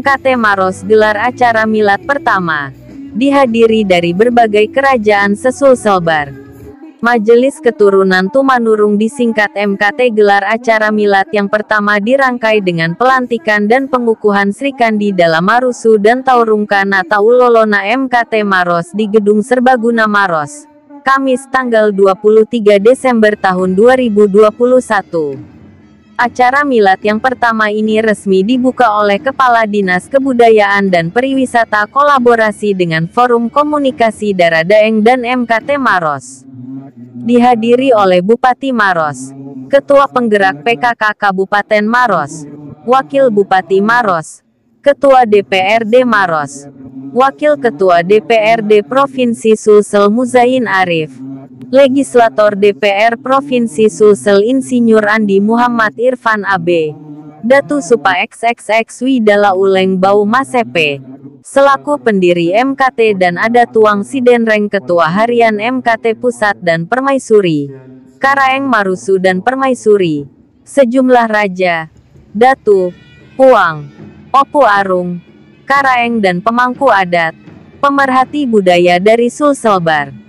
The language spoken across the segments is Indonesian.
MKT Maros gelar acara milad pertama. Dihadiri dari berbagai kerajaan sesulselbar. Majelis Keturunan Tumanurung disingkat MKT gelar acara milad yang pertama dirangkai dengan pelantikan dan pengukuhan Sri Kandi Dalamarusu dan Taurungka Nataulolona MKT Maros di Gedung Serbaguna Maros, Kamis tanggal 23 Desember tahun 2021. Acara milad yang pertama ini resmi dibuka oleh Kepala Dinas Kebudayaan dan Pariwisata kolaborasi dengan Forum Komunikasi Daradaeng dan MKT Maros. Dihadiri oleh Bupati Maros, Ketua Penggerak PKK Kabupaten Maros, Wakil Bupati Maros, Ketua DPRD Maros, Wakil Ketua DPRD Provinsi Sulsel Muzain Arif, Legislator DPR Provinsi Sulsel Insinyur Andi Muhammad Irfan AB, Datu Supa XXX Widala Uleng Bau Masepe, selaku pendiri MKT dan ada Tuang Sidenreng Ketua Harian MKT Pusat dan Permaisuri, Karaeng Marusu dan Permaisuri, sejumlah raja, datu, puang, opu arung, karaeng dan pemangku adat, pemerhati budaya dari Sulselbar.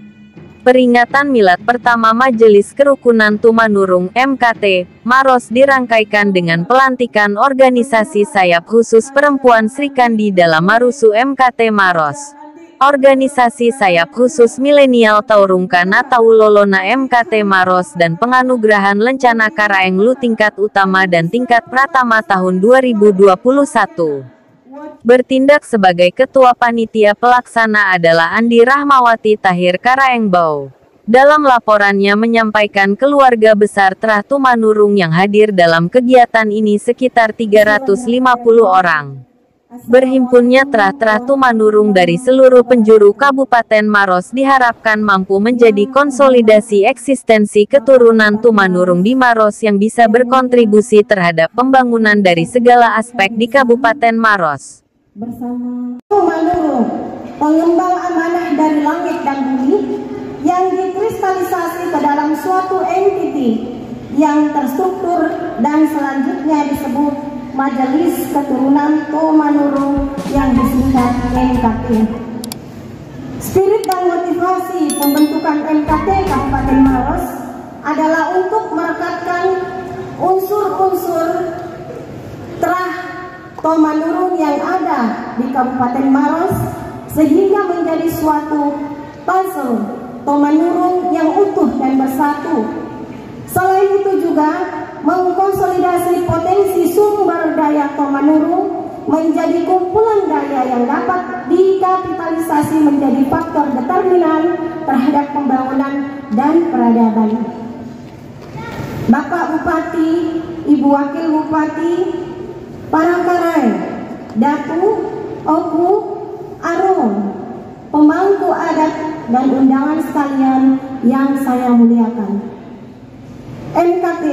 Peringatan milad pertama Majelis Kerukunan Tumanurung MKT Maros dirangkaikan dengan pelantikan organisasi sayap khusus perempuan Sri Kandi Dalamarusu MKT Maros, organisasi sayap khusus milenial Taurungka Nataulolona MKT Maros dan penganugerahan Lencana Karaeng Lu tingkat utama dan tingkat pratama tahun 2021. Bertindak sebagai Ketua Panitia Pelaksana adalah Andi Rahmawati Tahir Karaengbau. Dalam laporannya menyampaikan keluarga besar Trah Tumanurung yang hadir dalam kegiatan ini sekitar 350 orang. Berhimpunnya Trah Tumanurung dari seluruh penjuru Kabupaten Maros diharapkan mampu menjadi konsolidasi eksistensi keturunan Tumanurung di Maros yang bisa berkontribusi terhadap pembangunan dari segala aspek di Kabupaten Maros. Bersama Tumanurung, pengembang amanah dari langit dan bumi yang dikristalisasi ke dalam suatu entiti yang terstruktur dan selanjutnya disebut Majelis Keturunan Tumanurung yang disingkat MKT. Spirit dan motivasi pembentukan MKT Kabupaten Maros adalah untuk merekatkan unsur-unsur Trah Tumanurung yang ada di Kabupaten Maros sehingga menjadi suatu puzzle Tumanurung yang utuh dan bersatu. Selain itu juga mengkonsolidasi potensi sumber daya Tumanurung menjadi kumpulan daya yang dapat dikapitalisasi menjadi faktor determinan terhadap pembangunan dan peradaban. Bapak Bupati, Ibu Wakil Bupati, para karaeng, datu, opu, arung, pemangku adat dan undangan sekalian yang saya muliakan. MKT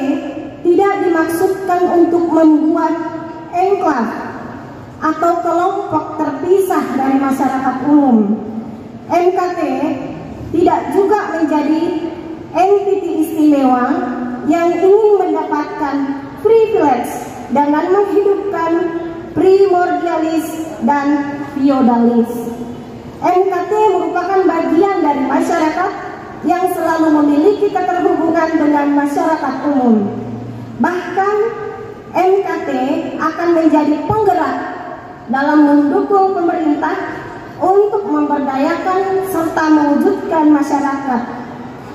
tidak dimaksudkan untuk membuat enklave atau kelompok terpisah dari masyarakat umum. MKT tidak juga menjadi entiti istimewa yang ingin mendapatkan privilege dengan menghidupkan primordialis dan feodalis. MKT merupakan bagian dari masyarakat yang selalu memiliki keterhubungan dengan masyarakat umum. Bahkan MKT akan menjadi penggerak dalam mendukung pemerintah untuk memberdayakan serta mewujudkan masyarakat.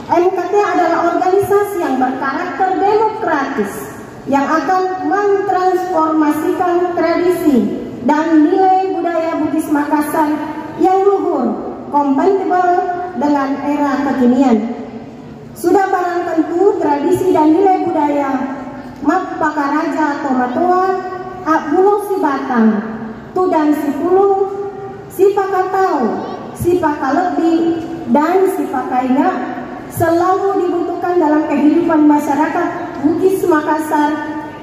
MKT adalah organisasi yang berkarakter demokratis yang akan mentransformasikan tradisi dan nilai budaya Bugis Makassar yang luhur, kompatibel dengan era kekinian. Sudah barang tentu tradisi dan nilai budaya Mak Pakaraja Tomatua, Abuluh si Batang, Tudan si Puluh, si Pakatau, si Pakalebi, dan si Pakaina selalu dibutuhkan dalam kehidupan masyarakat Bugis Makassar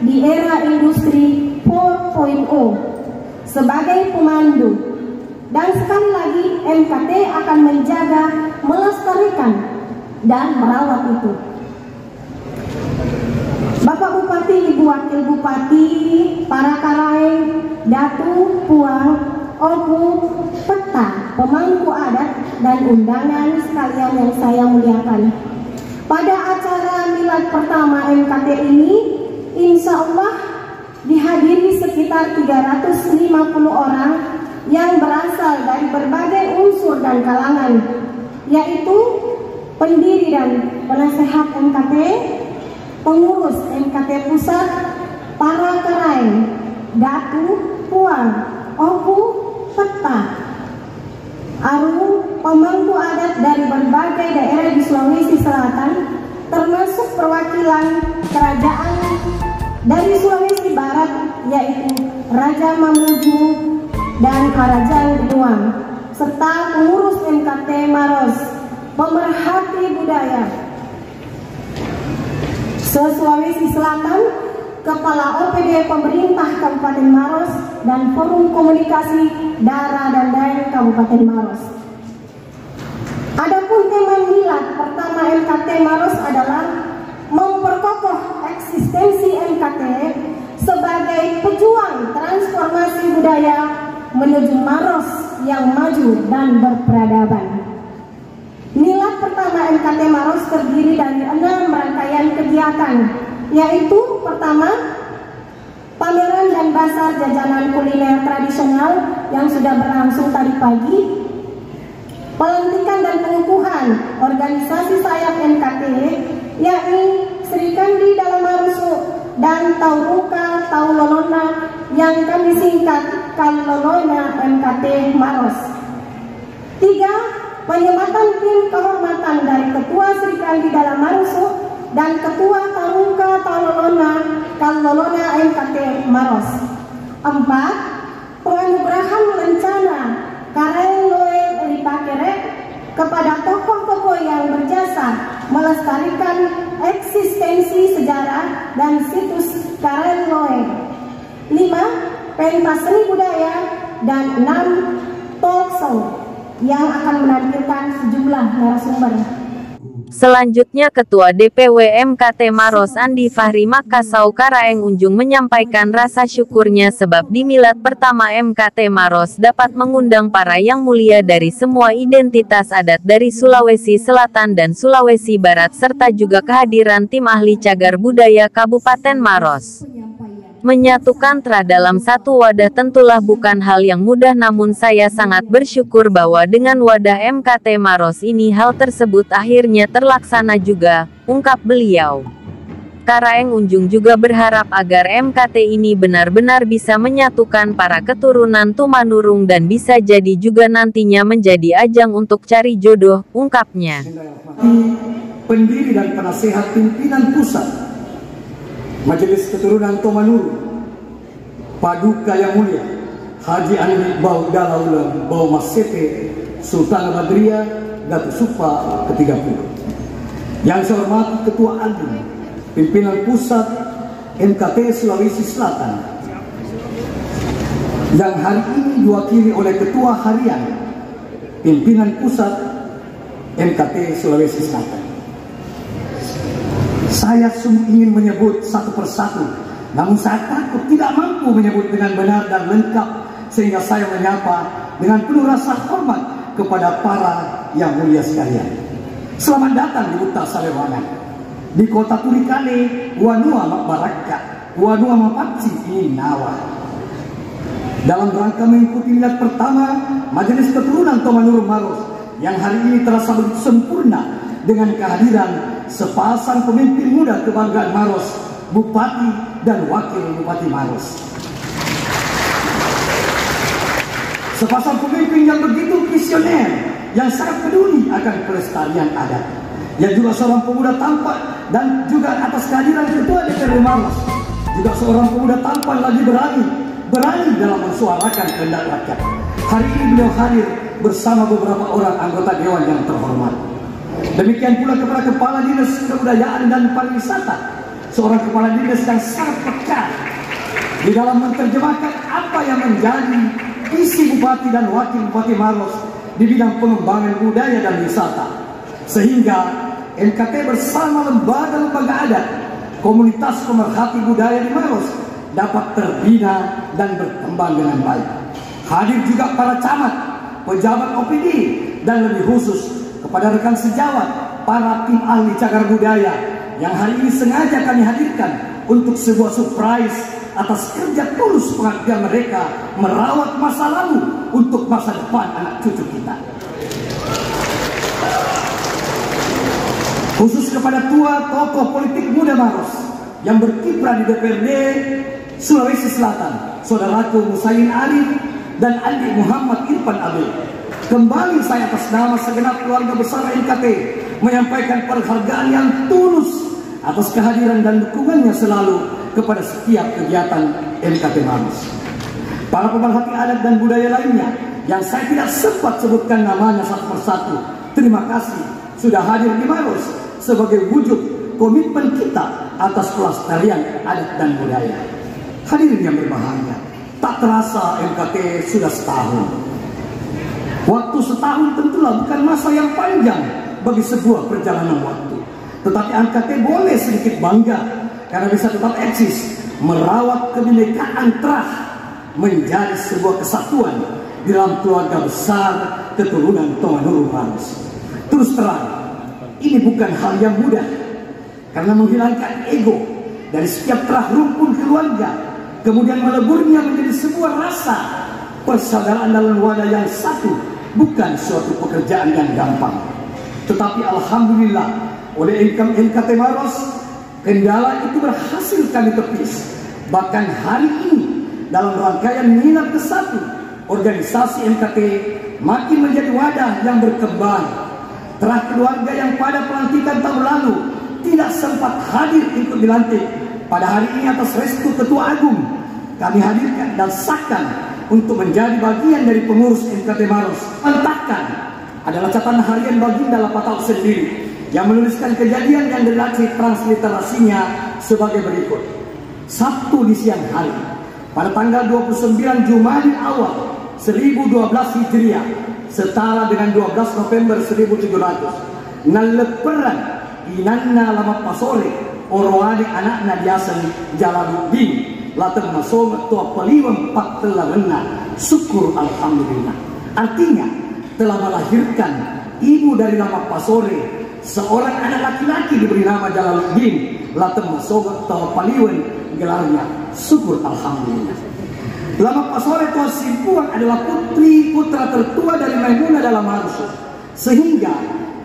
di era industri 4.0 sebagai pemandu. Dan sekali lagi MKT akan menjaga, melestarikan dan merawat itu. Bapak Bupati pemerhati Ibu Wakil Bupati, para karaeng, datu, puang, oku, peta, pemangku adat, dan undangan sekalian yang saya muliakan. Pada acara milad pertama MKT ini, insya Allah dihadiri sekitar 350 orang yang berasal dari berbagai unsur dan kalangan, yaitu pendiri dan penasehat MKT, pengurus MKT Pusat, para karaeng, datu, puang, oku, peta, aru, pemangku adat dari berbagai daerah di Sulawesi Selatan, termasuk perwakilan kerajaan dari Sulawesi Barat, yaitu Raja Mamuju dan Kerajaan Betuang, serta pengurus MKT Maros, pemerhati budaya se-Sulawesi Selatan, Kepala OPD Pemerintah Kabupaten Maros, dan Forum Komunikasi Dara dan Daeng Kabupaten Maros. Adapun tema milad pertama MKT Maros adalah memperkokoh eksistensi MKT sebagai pejuang transformasi budaya menuju Maros yang maju dan berperadaban. Milad pertama MKT Maros terdiri dari 6 rangkaian kegiatan, yaitu pertama, pameran dan basar jajanan kuliner tradisional yang sudah berlangsung tadi pagi, pelantikan dan pengukuhan organisasi sayap MKT, yakni Sri Kandi Dalamarusu dan Tauruka Taulolona yang kami singkat Kalolona MKT Maros. 3. Penyematan tim kehormatan dari Ketua Sri Kandi Dalamarusu dan Ketua Tauruka Taulolona Kalolona MKT Maros. 4. Penganugerahan lencana Karaeng Loe Ripakere kepada tokoh-tokoh yang berjasa melestarikan eksistensi sejarah dan situs Karaeng Loe. 5. Pentas seni budaya, dan 6. Talk show yang akan menampilkan sejumlah narasumber. Selanjutnya Ketua DPW MKT Maros Andi Fahri Makasau Karaeng Unjung menyampaikan rasa syukurnya sebab di milad pertama MKT Maros dapat mengundang para yang mulia dari semua identitas adat dari Sulawesi Selatan dan Sulawesi Barat serta juga kehadiran tim ahli cagar budaya Kabupaten Maros. Menyatukan TRA dalam satu wadah tentulah bukan hal yang mudah, namun saya sangat bersyukur bahwa dengan wadah MKT Maros ini hal tersebut akhirnya terlaksana juga, ungkap beliau. Karaeng Unjung juga berharap agar MKT ini benar-benar bisa menyatukan para keturunan Tumanurung dan bisa jadi juga nantinya menjadi ajang untuk cari jodoh, ungkapnya. Pendiri dan penasehat pimpinan pusat Majelis Keturunan Tumanurung, Paduka yang mulia Haji Andi Bau Dalaulam Bau Masete Sultan Badria Datu Supa ke-30. Yang saya hormati Ketua Agung Pimpinan Pusat MKT Sulawesi Selatan, yang hari ini diwakili oleh Ketua Harian Pimpinan Pusat MKT Sulawesi Selatan. Saya sungguh ingin menyebut satu persatu, namun saya takut tidak mampu menyebut dengan benar dan lengkap, sehingga saya menyapa dengan penuh rasa hormat kepada para yang mulia sekalian. Selamat datang di Uta Salewangan, di kota Turikale, Wanua Makbaraka, Wanua Mapatsi Inawa. Dalam rangka mengikuti milad pertama Majelis Keturunan Tumanurung Maros yang hari ini terasa begitu sempurna dengan kehadiran sepasang pemimpin muda kebanggaan Maros, Bupati dan Wakil Bupati Maros. Sepasang pemimpin yang begitu visioner, yang sangat peduli akan pelestarian adat, yang juga seorang pemuda tampan dan juga atas kehadiran Ketua DPRD Maros, juga seorang pemuda tampan lagi berani dalam mensuarakan kehendak rakyat. Hari ini beliau hadir bersama beberapa orang anggota Dewan yang terhormat. Demikian pula kepada Kepala Dinas Kebudayaan dan Pariwisata, seorang Kepala Dinas yang sangat peka di dalam menerjemahkan apa yang menjadi isi Bupati dan Wakil Bupati Maros di bidang pengembangan budaya dan wisata, sehingga MKT bersama lembaga-lembaga adat komunitas pemerhati budaya di Maros dapat terbina dan berkembang dengan baik. Hadir juga para camat, pejabat OPD, dan lebih khusus kepada rekan sejawat, para tim ahli cagar budaya yang hari ini sengaja kami hadirkan untuk sebuah surprise atas kerja tulus pengabdian mereka merawat masa lalu untuk masa depan anak cucu kita. Khusus kepada tua tokoh politik muda Maros yang berkiprah di DPRD Sulawesi Selatan, saudaraku Musayin Arif dan Andi Muhammad Irfan Abel. Kembali saya atas nama segenap keluarga besar NKT menyampaikan penghargaan yang tulus atas kehadiran dan dukungannya selalu kepada setiap kegiatan NKT Maros. Para pemerhati adat dan budaya lainnya yang saya tidak sempat sebutkan namanya satu persatu, terima kasih sudah hadir di Maros sebagai wujud komitmen kita atas pelestarian adat dan budaya. Hadirin yang berbahagia, tak terasa NKT sudah setahun. Waktu setahun tentulah bukan masa yang panjang bagi sebuah perjalanan waktu. Tetapi NKT boleh sedikit bangga karena bisa tetap eksis, merawat kebinekaan terah menjadi sebuah kesatuan di dalam keluarga besar keturunan Tonganuru Maros. Terus terang, ini bukan hal yang mudah karena menghilangkan ego dari setiap terah rumpun keluarga, kemudian meleburnya menjadi sebuah rasa persaudaraan dalam wadah yang satu, bukan suatu pekerjaan yang gampang. Tetapi alhamdulillah oleh NKT Maros, kendala itu berhasil kami tepis. Bahkan hari ini dalam rangkaian minat ke-1, organisasi NKT makin menjadi wadah yang berkembang. Terah keluarga yang pada pelantikan tahun lalu tidak sempat hadir ikut dilantik, pada hari ini atas restu Ketua Agung kami hadirkan dan sahkan untuk menjadi bagian dari pengurus NKT Maros. Entahkan adalah catatan harian Baginda Lapatau sendiri yang menuliskan kejadian yang dilaci transliterasinya sebagai berikut. Sabtu di siang hari pada tanggal 29 Jumadil Awal 1012 Hijriah setara dengan 12 November 1700 naleperan inanna lama pasore oroade anakna diasan Jalaluddin laten masoma tua peliwem pak telah syukur alhamdulillah. Artinya telah melahirkan ibu dari lama pasore seorang anak laki-laki diberi nama Jalaluddin laten masoma tua peliwem gelarnya syukur alhamdulillah. Lama Pasore Tua Simpuang adalah putra tertua dari Maimunah dalam Maros, sehingga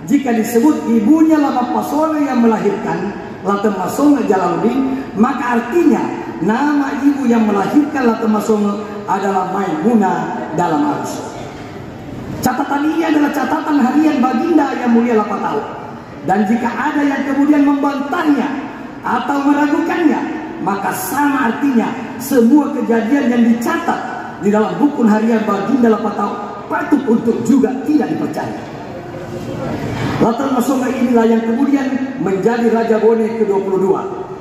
jika disebut ibunya Lama Pasore yang melahirkan Laten Masonga Jalaluddin, maka artinya nama ibu yang melahirkan Laten Masonga adalah Maimunah dalam Maros. Catatan ini adalah catatan harian Baginda yang mulia Lapatau, dan jika ada yang kemudian membantahnya atau meragukannya, maka sama artinya semua kejadian yang dicatat di dalam buku harian Baginda Lapatau patut untuk juga tidak dipercaya. Laten Masonga inilah yang kemudian menjadi Raja Bone ke-22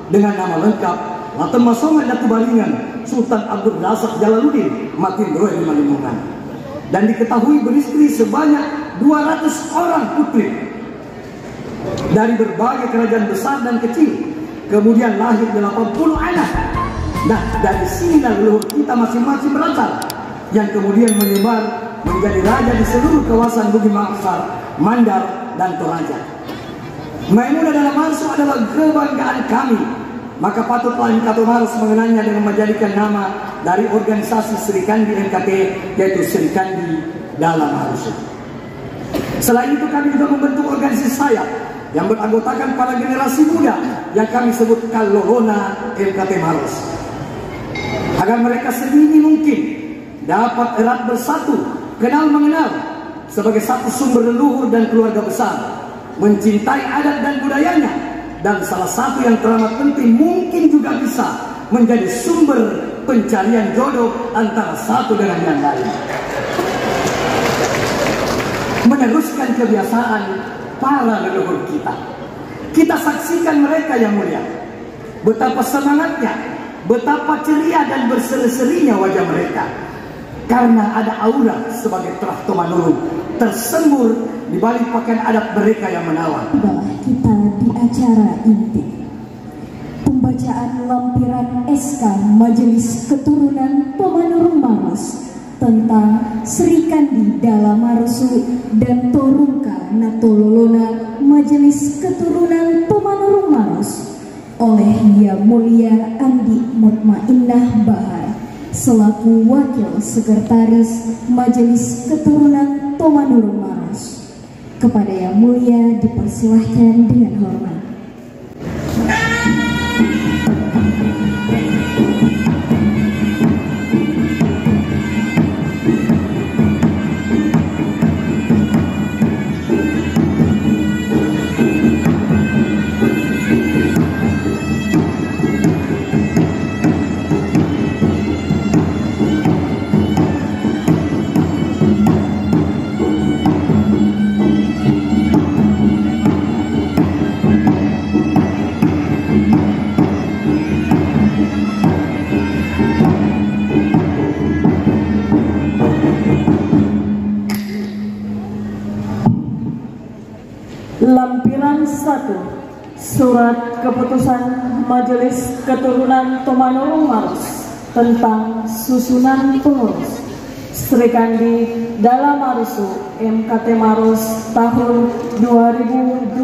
dengan nama lengkap Laten Masonga Datu Balingan Sultan Abdul Razak Jalaluddin Matin Roy Malimungan, dan diketahui beristri sebanyak 200 orang putri dari berbagai kerajaan besar dan kecil. Kemudian lahir 80 anak. Nah, dari sinilah leluhur kita masing-masing berasal, yang kemudian menyebar menjadi raja di seluruh kawasan Bumi Makassar, Mandar, dan Toraja. Maimunah dalam Maros adalah kebanggaan kami. Maka patutlah NKT Maros mengenangnya dengan menjadikan nama dari organisasi Serikandi NKT, yaitu Serikandi dalam Maros. Selain itu kami juga membentuk organisasi sayap yang beranggotakan para generasi muda yang kami sebut Kalorona NKT Maros, agar mereka sedini mungkin dapat erat bersatu, kenal mengenal sebagai satu sumber leluhur dan keluarga besar, mencintai adat dan budayanya, dan salah satu yang teramat penting mungkin juga bisa menjadi sumber pencarian jodoh antara satu dengan yang lain. Meneruskan kebiasaan para leluhur kita. Kita saksikan mereka yang mulia, betapa semangatnya, betapa ceria dan berseri-serinya wajah mereka, karena ada aura sebagai terah Tomanurun tersembur di balik pakaian adat mereka yang menawan. Kita di acara inti pembacaan lampiran SK Majelis Keturunan Tomanurung Maros tentang Sri Kandi Dala Marusu dan Torungka Natololona Majelis Keturunan Tomanurung Maros oleh Yang Mulia Andi Mutmainnah Bahar selaku Wakil Sekretaris Majelis Keturunan Tomanurung Maros. Kepada Yang Mulia dipersilahkan dengan hormat. Lampiran 1 Surat Keputusan Majelis Keturunan Tomanurung Maros tentang susunan pengurus Sri Kandi Dala Marusu MKT Maros tahun 2021.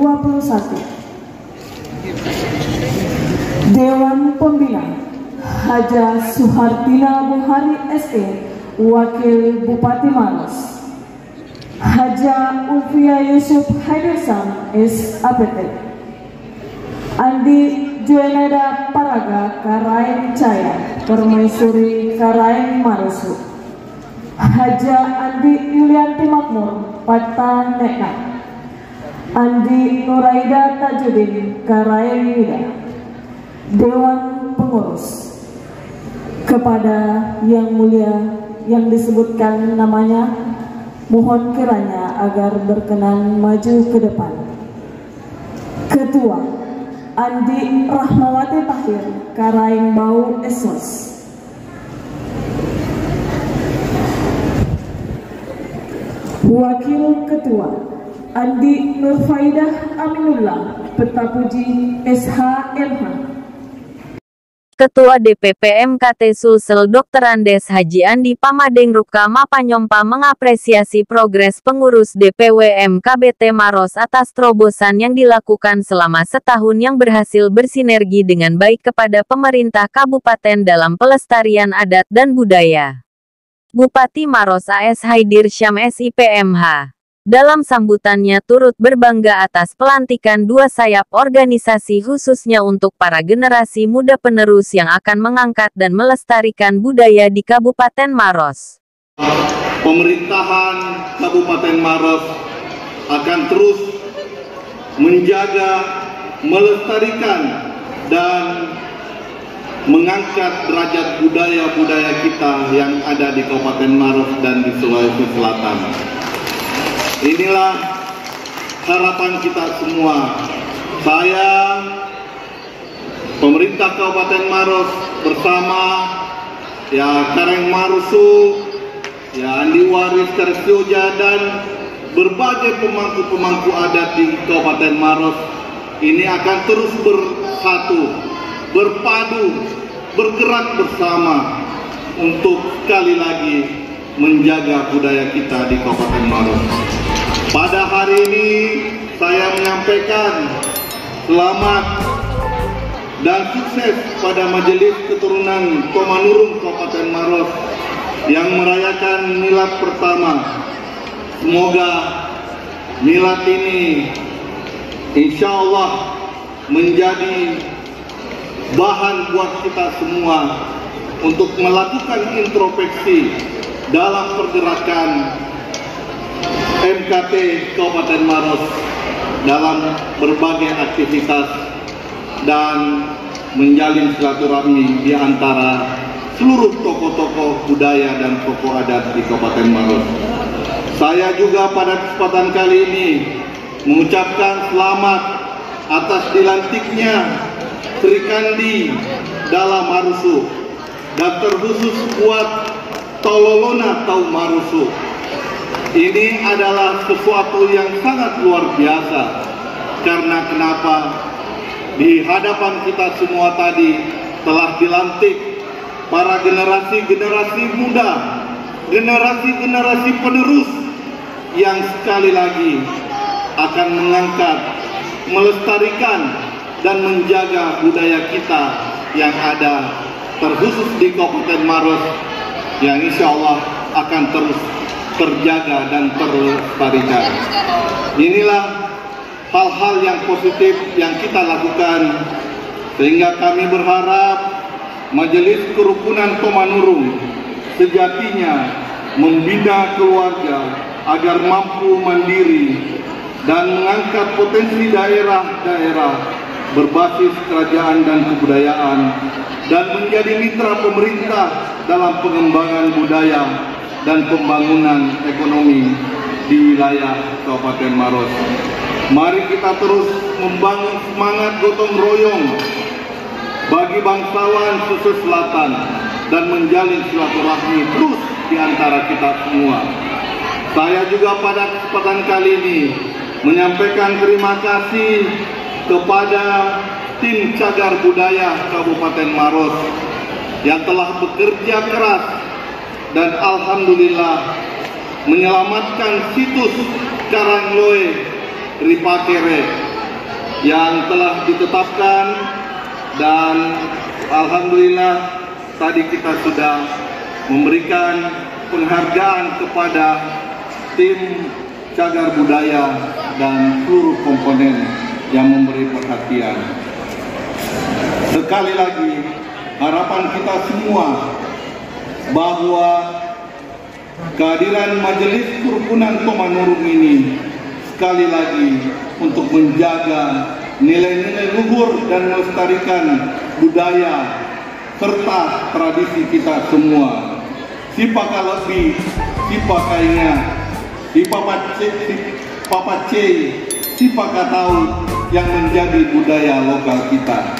Dewan Pembina Haja Suhartina Buhari SE Wakil Bupati Maros, Haja Ulfia Yusuf Haidersam SAPT, Andi Juenada Paraga Karaeng Caya Permaisuri Karaeng Marusu, Haja Andi Yulianti Makmur Patan Nekna, Andi Nuraida Tajudin Karaeng Yuda. Dewan Pengurus, kepada Yang Mulia yang disebutkan namanya, mohon kiranya agar berkenan maju ke depan. Ketua Andi Rahmawati Tahir Karaeng Bau Esos, Wakil Ketua Andi Nurfaidah Aminullah Petapuji SHMH, Ketua DPP MKT Sulsel Dr. Andes Haji Andi Pamadeng Ruka Mapanyompa mengapresiasi progres pengurus DPW MKBT Maros atas terobosan yang dilakukan selama setahun yang berhasil bersinergi dengan baik kepada pemerintah kabupaten dalam pelestarian adat dan budaya. Bupati Maros AS Haidir Syam SIPMH dalam sambutannya turut berbangga atas pelantikan dua sayap organisasi khususnya untuk para generasi muda penerus yang akan mengangkat dan melestarikan budaya di Kabupaten Maros. Pemerintahan Kabupaten Maros akan terus menjaga, melestarikan, dan mengangkat derajat budaya-budaya kita yang ada di Kabupaten Maros dan di Sulawesi Selatan. Inilah harapan kita semua. Saya, pemerintah Kabupaten Maros bersama Karaeng Marusu, Andi Waris Karesyoja, dan berbagai pemangku-pemangku adat di Kabupaten Maros ini akan terus bersatu, berpadu, bergerak bersama untuk sekali lagi menjaga budaya kita di Kabupaten Maros. Pada hari ini saya menyampaikan selamat dan sukses pada Majelis Keturunan Tomanurung Kabupaten Maros yang merayakan milad pertama. Semoga milad ini insya Allah menjadi bahan buat kita semua untuk melakukan introspeksi dalam pergerakan MKT Kabupaten Maros dalam berbagai aktivitas dan menjalin silaturahmi di antara seluruh tokoh-tokoh budaya dan tokoh adat di Kabupaten Maros. Saya juga pada kesempatan kali ini mengucapkan selamat atas dilantiknya Sri Kandi Dala Marusu dan terkhusus buat Tololona Tau Marusu. Ini adalah sesuatu yang sangat luar biasa. Karena kenapa? di hadapan kita semua tadi telah dilantik para generasi-generasi muda, generasi-generasi penerus yang sekali lagi akan mengangkat, melestarikan, dan menjaga budaya kita yang ada terkhusus di Kabupaten Maros yang insya Allah akan terus terjaga dan terlestarikan. Inilah hal-hal yang positif yang kita lakukan, sehingga kami berharap Majelis Kerukunan Tomanurung sejatinya membina keluarga agar mampu mandiri dan mengangkat potensi daerah-daerah berbasis kerajaan dan kebudayaan dan menjadi mitra pemerintah dalam pengembangan budaya dan pembangunan ekonomi di wilayah Kabupaten Maros. Mari kita terus membangun semangat gotong royong bagi bangsawan Pesisir Selatan dan menjalin silaturahmi terus di antara kita semua. Saya juga pada kesempatan kali ini menyampaikan terima kasih kepada tim Cagar Budaya Kabupaten Maros yang telah bekerja keras dan alhamdulillah menyelamatkan situs Karangloe Ripakere yang telah ditetapkan, dan alhamdulillah tadi kita sudah memberikan penghargaan kepada tim Cagar Budaya dan seluruh komponen yang memberi perhatian. Sekali lagi, harapan kita semua bahwa kehadiran Majelis Kerukunan Tomanurung ini sekali lagi untuk menjaga nilai-nilai luhur dan melestarikan budaya serta tradisi kita semua. Sipaka lebih, sipaka ingat, sipaka sipaka tahu yang menjadi budaya lokal kita.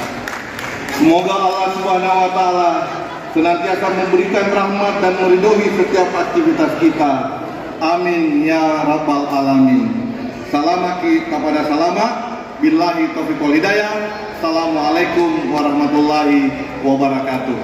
Semoga Allah Subhanahu wa Ta'ala senantiasa memberikan rahmat dan meridhoi setiap aktivitas kita. Amin ya rabbal alamin. Salamaki kepada salama. Billahi taufiq wal hidayah. Assalamualaikum warahmatullahi wabarakatuh.